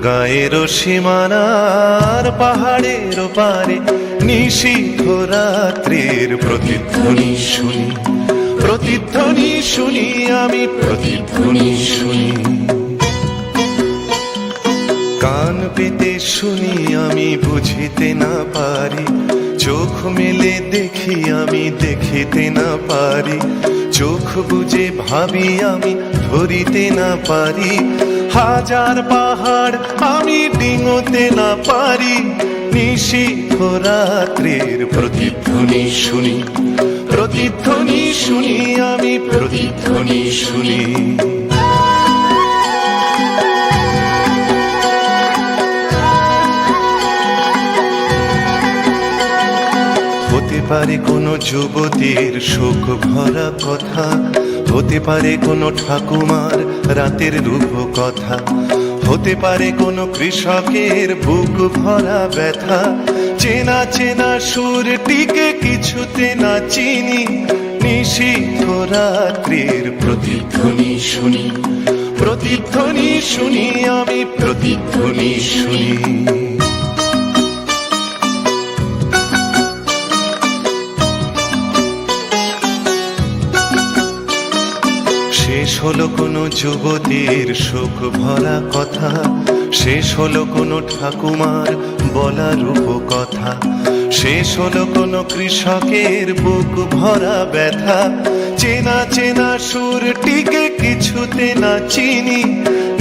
গায়ের সীমানার পাহাড়ের পারে নিশীথ রাত্রির প্রতিধ্বনি শুনি, প্রতিধ্বনি শুনি, আমি প্রতিধ্বনি শুনি। কান পেতে শুনি আমি বুঝিতে না পারি, চোখ মেলে দেখি আমি দেখিতে না পারি, চোখ বুঝে ভাবি আমি ধরিতে না পারি, হাজার পাহাড় আমি ডিঙোতে না পারি। নিশীথ রাত্রির প্রতিধ্বনি শুনি, প্রতিধ্বনি শুনি, আমি প্রতিধ্বনি শুনি। হতে পারে কোনো যুবতীর শোক ভরা কথা, হতে পারে কোনো ঠাকুমার রাতের রূপ কথা, হতে পারে কোনো কৃষকের বুক ভরা ব্যথা। চেনা চেনা সুরটিকে কিছুতে না চিনি, নিশীথ রাত্রির প্রতিধ্বনি শুনি, প্রতিধ্বনি শুনি, আমি প্রতিধ্বনি শুনি। শেষ হলো কোনো যুবতীর শোক ভরা কথা, শেষ হলো কোনো ঠাকুমার বলা রূপ কথা, শেষ হলো কোনো কৃষকের বুক ভরা ব্যথা। চেনা চেনা সুরটিকে কিছুতে না চিনি,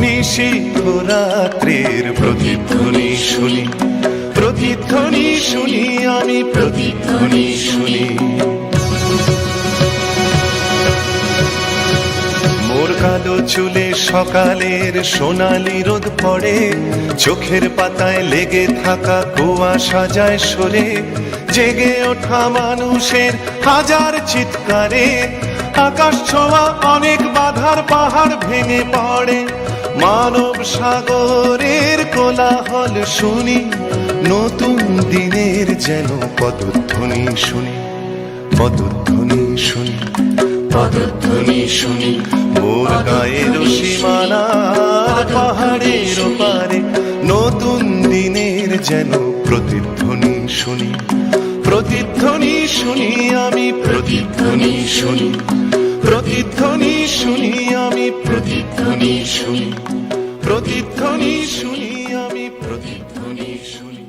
নিশীথ রাত্রির প্রতিধ্বনি শুনি, প্রতিধ্বনি শুনি, আমি প্রতিধ্বনি শুনি। মোর কালো চুলে সকালের সোনালি রোদ পড়ে, চোখের পাতায় লেগে থাকা কুয়াশা যায় সরে, জেগে ওঠা মানুষের হাজার চিৎকারে, আকাশ ছোঁয়া অনেক বাধার পাহাড় ভেঙে পড়ে। মানব সাগরের কোলাহল শুনি, নতুন দিনের যেন পদধ্বনি শুনি, পদধ্বনি শুনি, পদধ্বনি শুনি। মোর গায়ের সীমানার পাহাড়ের পারে নতুন দিনের যেন প্রতিধ্বনি শুনি, প্রতিধ্বনি শুনি, আমি প্রতিধ্বনি শুনি, প্রতিধ্বনি শুনি, আমি প্রতিধ্বনি শুনি, প্রতিধ্বনি শুনি, আমি প্রতিধ্বনি শুনি।